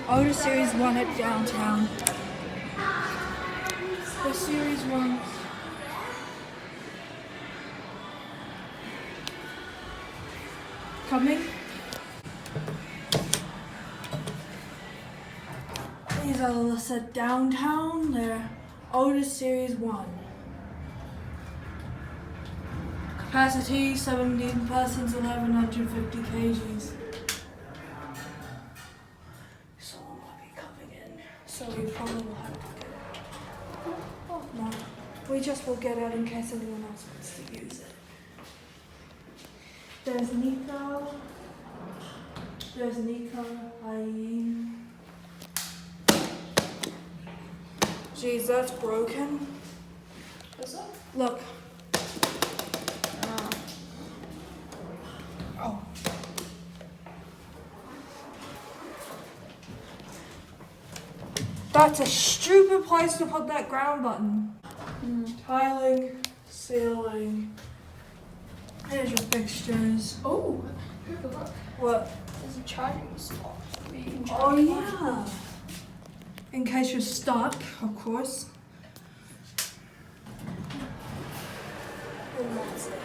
Otis Series 1 at downtown. The Series 1. Coming. These are the lists at downtown. They're Otis Series 1. Capacity 17 persons, 1150 kgs. Someone might be coming in, so we probably will have to get it. Oh, no, we just will get it in case anyone else wants to use it. There's Nico. There's Nico. Eileen. Jeez, that's broken. Is it? Look. Oh. That's a stupid place to put that ground button. Tiling, ceiling. Here's your fixtures. Oh, look. What? There's a charging slot. Oh yeah. In case you're stuck, of course. And that's it.